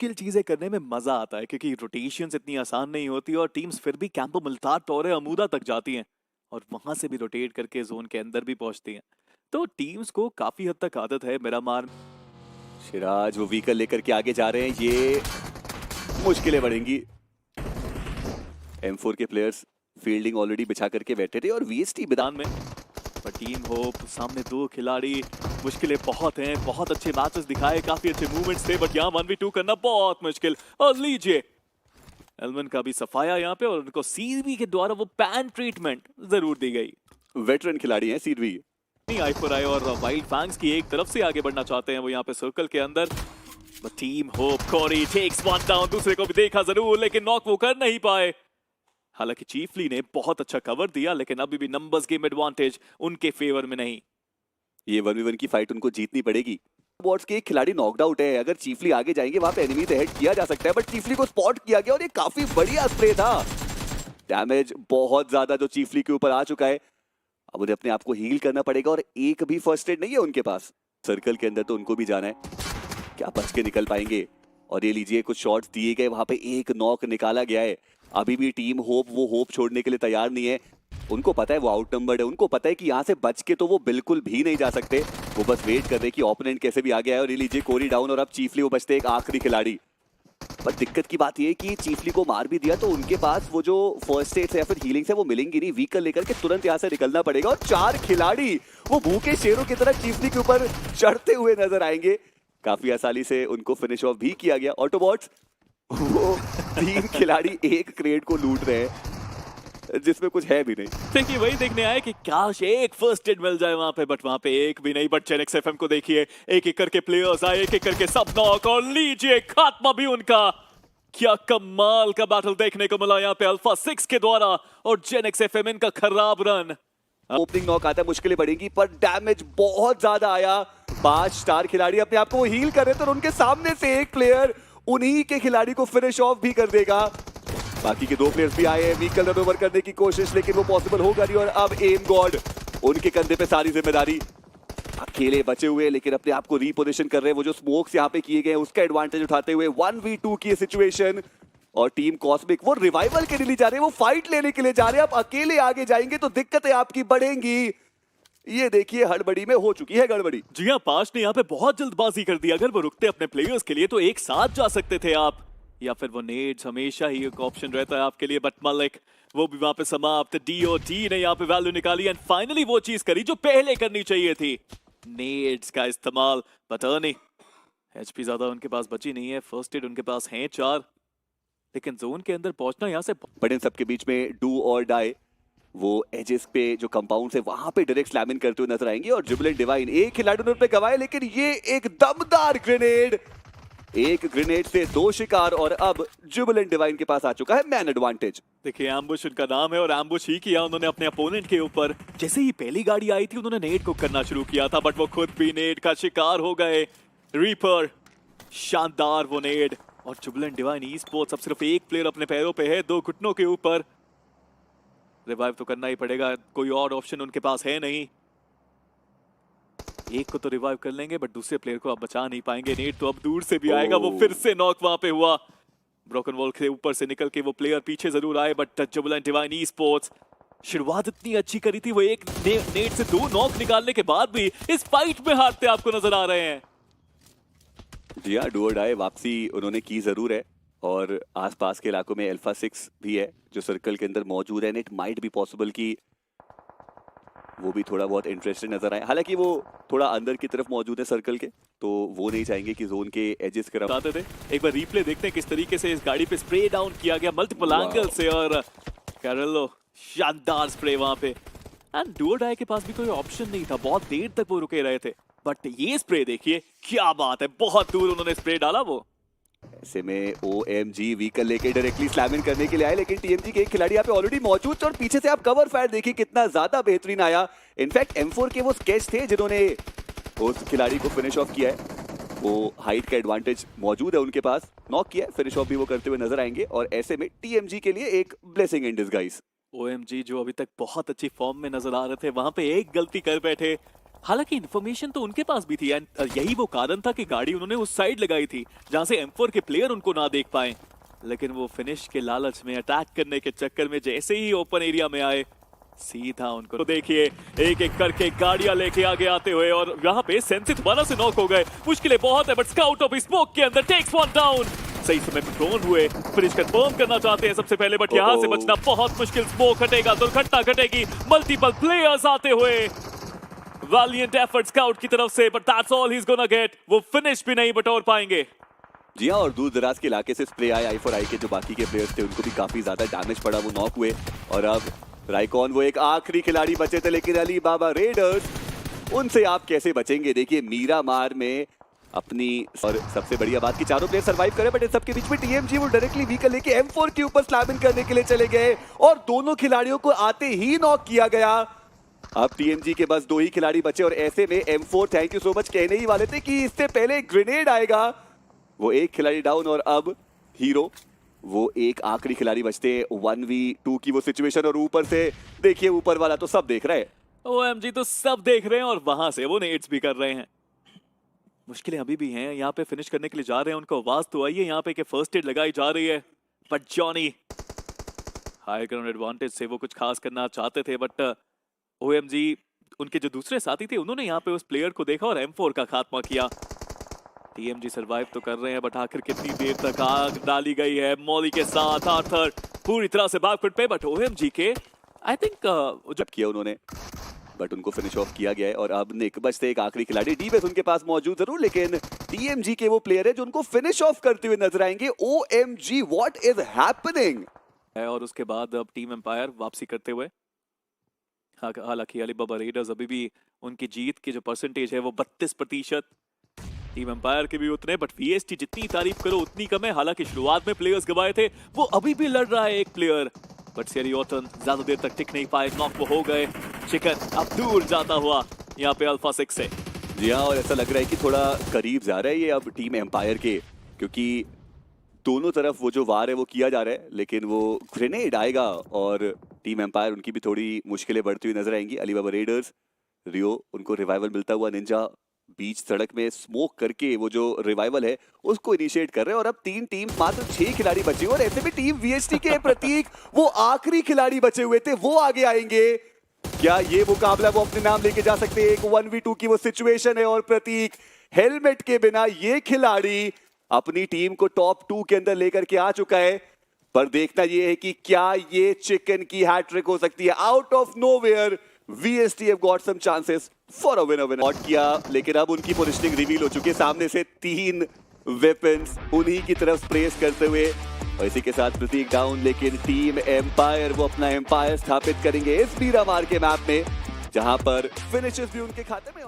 मुश्किल चीजें करने में मजा आता है क्योंकि रोटेशंस इतनी आसान नहीं होती और टीम्स फिर भी कैंपो मुल्तार टोरे अमूदा तक जाती हैं और वहां से भी रोटेट करके जोन के अंदर भी पहुंचती हैं। तो टीम्स को काफी हद तक आदत है मेरा मान। सिराज वो व्हीकल लेकर के आगे जा रहे हैं, ये मुश्किलें बढ़ेंगी। M4 के प्लेयर्स फील्डिंग ऑलरेडी बिछा करके बैठे थे और VST मैदान में पर टीम होप सामने दो खिलाड़ी, मुश्किलें बहुत हैं, बहुत अच्छे मैचेस दिखाए, काफी अच्छे मूवमेंट्स थे बट यहाँ 1v2 करना बहुत मुश्किल। और लीजिए एलमन का भी सफाया यहाँ पे और उनको सीवी के द्वारा वो पैन ट्रीटमेंट जरूर दी गई। वेटरन खिलाड़ी हैं सीरवी। आई फॉर आई और वाइल्ड फैंग्स की एक तरफ से आगे बढ़ना चाहते हैं वो यहाँ पे सर्कल के अंदर। टीम होप कोरी टेक्स वन डाउन, दूसरे को भी देखा जरूर लेकिन नॉक वो कर नहीं पाए। हालांकि चीफली ने बहुत अच्छा कवर दिया लेकिन अभी भी नंबर्स गेम एडवांटेज उनके फेवर में नहीं। ये 1v1 की फाइट उनको जीतनी पड़ेगी। बॉट्स के एक खिलाड़ी नॉकड आउट है, अगर चीफली आगे जाएंगे वहां पे एनिमी हेड किया जा सकता है बट चीफली को स्पॉट किया गया और ये काफी बढ़िया स्प्रे था। डैमेज बहुत ज्यादा जो चीफली के ऊपर आ चुका है, अब उन्हें अपने आप को हील करना पड़ेगा और एक भी फर्स्ट एड नहीं है उनके पास। सर्कल के अंदर तो उनको भी जाना है, क्या बच के निकल पाएंगे। और ये लीजिए कुछ शॉट्स दिए गए, वहां पे एक नॉक निकाला गया है। अभी भी टीम होप वो होप छोड़ने के लिए तैयार नहीं है, उनको पता है वो आउट नंबर्ड है, उनको पता है कि यहाँ से बच के तो वो बिल्कुल भी नहीं जा सकते। वो बस वेट कर रहे कि ओपोनेंट कैसे भी आ गया है। और ये लीजिए कोरी डाउन और अब चीफली वो बचते एक आखिरी खिलाड़ी। पर दिक्कत की बात ये है कि चीफली को मार भी दिया तो उनके पास वो जो फर्स्ट एड या फिर हीलिंग है वो मिलेंगी नहीं। व्हीकल लेकर के तुरंत यहाँ से निकलना पड़ेगा और 4 खिलाड़ी वो भूखे शेरों की तरह चीफली के ऊपर चढ़ते हुए नजर आएंगे। काफी आसानी से उनको फिनिश ऑफ भी किया गया। ऑटोबॉट्स वो 3 खिलाड़ी एक क्रेट को लूट रहे हैं जिसमें कुछ है भी नहीं। देखिए वही देखने आए कि काश एक फर्स्ट एड मिल जाए वहां पे बट वहां पे एक भी नहीं। बट जेनेक्स एफएम को देखिए, एक एक करके प्लेयर्स आए, एक एक करके सब नॉक और लीजिए खात्मा भी उनका। क्या कमाल का बैटल देखने को मिला यहाँ पे अल्फा 6 के द्वारा और जेनेक्स एफएम इनका खराब रन। ओपनिंग नॉक आता है, मुश्किलें बढ़ेंगी पर डैमेज बहुत ज्यादा आया। 5 स्टार खिलाड़ी अपने आप को हील कर रहे थे और उनके सामने से एक प्लेयर उन्हीं के खिलाड़ी को फिनिश ऑफ भी कर देगा। बाकी के 2 प्लेयर्स भी आए हैं व्हीकल रन ओवर करने की कोशिश, लेकिन वो पॉसिबल होगा नहीं। और अब एम गॉड उनके कंधे पे सारी जिम्मेदारी, अकेले बचे हुए लेकिन अपने आप को रीपोजिशन कर रहे हैं। वो जो स्मोक्स यहाँ पे किए गए उसका एडवांटेज उठाते हुए 1v2 की सिचुएशन। और टीम कॉस्मिक वो रिवाइवल के लिए जा रहे हैं, वो फाइट लेने के लिए जा रहे हैं। अब अकेले आगे जाएंगे तो दिक्कतें आपकी बढ़ेंगी। ये देखिए हड़बड़ी में हो चुकी है गड़बड़ी। जी हाँ, पाश ने यहाँ पे बहुत जल्दबाजी कर दी। अगर वो रुकते अपने प्लेयर्स के लिए तो एक साथ जा सकते थे आप, या फिर वो नेड्स हमेशा ही एक ऑप्शन रहता है आपके लिए। बट मलिक वो भी वहां पे समाप्त। DOT ने यहाँ पे वैल्यू निकाली एंड फाइनली वो चीज करी जो पहले करनी चाहिए थी, नेड्स का इस्तेमाल। पता नहीं HP ज्यादा उनके पास बची नहीं है, फर्स्ट एड उनके पास हैं 4, लेकिन जोन के अंदर पहुंचना यहाँ से। बट इन सबके बीच में डू और डाई वो एजेस पे जो कंपाउंड है वहां पे डायरेक्ट स्लैमिंग करते हुए नजर आएंगे। और जुबिलेंट डिवाइन एक खिलाड़ी उन्होंने गवाए, लेकिन ये एक दमदार ग्रेनेड, एक ग्रेनेड से 2 शिकार और अब जुबिलेंट डिवाइन के पास आ चुका है मैन एडवांटेज। देखिए एम्बुश उनका नाम है और एम्बुश ही किया उन्होंने अपने अपोनेंट के ऊपर। जैसे ही पहली गाड़ी आई थी उन्होंने नेड को करना शुरू किया था बट वो खुद भी नेड का शिकार हो गए। रीपर शानदार वो नेड। और जुबिलेंट डिवाइन ई स्पोर्ट्स अब सिर्फ एक प्लेयर अपने पैरों पे है, 2 घुटनों के ऊपर। रिवाइव तो करना ही पड़ेगा, कोई और ऑप्शन उनके पास है नहीं। एक को तो रिवाइव कर लेंगे बट दूसरे प्लेयर को अब बचा नहीं पाएंगे। नेट तो अब दूर से भी आएगा। वो फिर से नॉक वहां पे हुआ। ब्रोकन वॉल के ऊपर से निकल के वो प्लेयर पीछे जरूर आए but Jubilant divine e sports शुरुआत इतनी अच्छी करी थी, वो एक नेट से 2 नॉक निकालने के बाद भी इस फाइट में हारते आपको नजर आ रहे हैं। जी हाँ, डू और डाई वापसी उन्होंने की जरूर है और आसपास के इलाकों में अल्फा 6 भी है जो सर्कल के अंदर मौजूद है। इट माइट भी पॉसिबल कि वो भी थोड़ा बहुत इंटरेस्टेड नजर आए। हालांकि वो थोड़ा अंदर की तरफ मौजूद है सर्कल के, तो वो नहीं चाहेंगे कि जोन के एजेस की तरफ आते थे। एक बार रिप्ले देखते हैं किस तरीके से इस गाड़ी पे स्प्रे डाउन किया गया मल्टीपल एंगल से और कैरेलो शानदार स्प्रे वहां पे। एंड डू और डाई के पास भी कोई ऑप्शन नहीं था, बहुत देर तक वो रुके रहे थे। बट ये स्प्रे देखिए क्या बात है, बहुत दूर उन्होंने स्प्रे डाला। वो ऐसे में OMG व्हीकल लेके डायरेक्टली स्लैमिंग करने के लिए आए, लेकिन TMG के एक खिलाड़ी यहाँ पे ऑलरेडी मौजूद थे और पीछे से आप कवर फायर देखिए कितना ज्यादा बेहतरीन आया। इनफैक्ट M4 के वो स्केच थे जिन्होंने उस खिलाड़ी को फिनिश ऑफ किया है। वो हाइट का एडवांटेज मौजूद है उनके पास, नॉक किया है, फिनिश ऑफ भी वो करते हुए नजर आएंगे। और ऐसे में TMG के लिए एक ब्लेसिंग इन डिस्गाइज। OMG जो अभी तक बहुत अच्छी फॉर्म में नजर आ रहे थे, वहां पे एक गलती कर बैठे हालांकि इन्फॉर्मेशन तो उनके पास भी थी एंड यही वो कारण था कि गाड़ी उन्होंने उस साइड लगाई थी जहां से M4 के प्लेयर उनको ना देख पाए, लेकिन वो फिनिश के लालच में अटैक करने के चक्कर में जैसे ही ओपन एरिया में आए सीधा उनको तो देखिए एक एक करके गाड़ियां लेके आगे आते हुए और यहाँ पे सेंसी दोबारा से नॉक हो गए। मुश्किलें बहुत है बट स्काउट ऑफ स्मोक के अंदर टेक्स वन डाउन। सही समय पे प्रोन हुए, फिनिश कंफर्म करना चाहते हैं सबसे पहले बट यहाँ से बचना बहुत मुश्किल। स्मोक हटेगा, दुर्घटना घटेगी, मल्टीपल प्लेयर्स आते हुए। वैलिएंट एफर्ट स्काउट की तरफ से but that's all he is gonna get. वो फिनिश भी नहीं बटोर पाएंगे। जी हाँ, और दूर दराज के इलाके से स्प्रे आए I4I के जो बाकी के प्लेयर्स थे उनको भी काफी ज्यादा डैमेज पड़ा, वो नॉक हुए। और अब राइकॉन वो एक आखिरी खिलाड़ी बचे थे, लेकिन अली बाबा रेडर्स उनसे आप कैसे बचेंगे। देखिए मीरा मार में अपनी, और सबसे बढ़िया बात कि चारों प्लेयर सरवाइव करे बट इन सबके बीच में TMG वो डायरेक्टली व्हीकल लेके M4 के ऊपर स्लैमिंग करने के लिए चले गए और दोनों खिलाड़ियों को आते ही नॉक किया गया। अब TMG के बस 2 ही खिलाड़ी बचे और ऐसे में M4 thank you so much कहने ही वाले थे कि इससे पहले ग्रेनेड आएगा। वो एक खिलाड़ी डाउन और अब हीरो वो एक आखिरी खिलाड़ी बचते 1v2 की वो सिचुएशन और ऊपर से देखिए ऊपर वाला तो सब देख रहा है। OMG तो सब देख रहे हैं और वहां से वो नेट्स भी कर रहे हैं। मुश्किलें अभी भी हैं, यहाँ पे फिनिश करने के लिए जा रहे हैं। उनको आवाज तो आई है यहाँ पे कि फर्स्ट एड लगाई जा रही है but Johnny high ground advantage से वो कुछ खास करना चाहते थे बट OMG उनके जो दूसरे साथी थे उन्होंने यहाँ पे उस प्लेयर को देखा और M4 का खात्मा किया। TMG सरवाइव तो कर रहे हैं बट आखिर कितनी देर तक आग डाली गई है मॉली के साथ। आर्थर पूरी तरह से बैकफुट पे बट OMG के आई थिंक जब किया उन्होंने बट उनको फिनिश ऑफ किया गया है। और अब निक बचते एक आखिरी खिलाड़ी डीबेस उनके पास मौजूद जरूर, लेकिन TMG के वो प्लेयर है जो उनको फिनिश ऑफ करते हुए नजर आएंगे। OMG what is happening. और उसके बाद अब टीम एम्पायर वापसी करते हुए, हालांकि अलीबाबा रेडर्स अभी भी उनकी जीत की जो परसेंटेज है वो 32%, टीम एम्पायर के भी उतने बट VST जितनी तारीफ करो उतनी कम है। हालांकि शुरुआत में प्लेयर्स गवाए थे, वो अभी भी लड़ रहा है एक प्लेयर बट सेरियोटन ज्यादा देर तक टिक नहीं पाए, नॉक वो हो गए। चिकन अब दूर जाता हुआ यहाँ पे अल्फा 6 से। जी हाँ, और ऐसा लग रहा है कि थोड़ा करीब जा रहा है ये अब टीम एम्पायर के, क्योंकि दोनों तरफ वो जो वार है वो किया जा रहा है, लेकिन वो ग्रेनेड आएगा और टीम एम्पायर उनकी भी थोड़ी मुश्किलें बढ़ती हुई नजर आएंगी। अलीबाबा रेडर्स रियो उनको रिवाइवल मिलता हुआ, निंजा बीच सड़क में स्मोक करके वो जो रिवाइवल है उसको इनिशिएट कर रहे हैं। और अब 3 टीम मात्र 6 खिलाड़ी बचे और ऐसे में टीम VST के प्रतीक वो आखिरी खिलाड़ी बचे हुए थे, वो आगे आएंगे। क्या ये मुकाबला वो अपने नाम लेके जा सकते हैं? एक 1v2 की वो सिचुएशन है और प्रतीक हेलमेट के बिना ये खिलाड़ी अपनी टीम को टॉप 2 के अंदर लेकर के आ चुका है। पर देखना ये है कि क्या ये चिकन की हैट्रिक हो सकती है। Out of nowhere VST have got some chances for a winner. Not किया, लेकिन अब उनकी पोजीशनिंग रिवील हो चुकी है। सामने से 3 वेपन्स उन्हीं की तरफ प्रेस करते हुए और इसी के साथ प्रतीक डाउन, लेकिन टीम एम्पायर वो अपना एम्पायर स्थापित करेंगे इस मीरामार के मैप में, जहां पर फिनिशेस भी उनके खाते में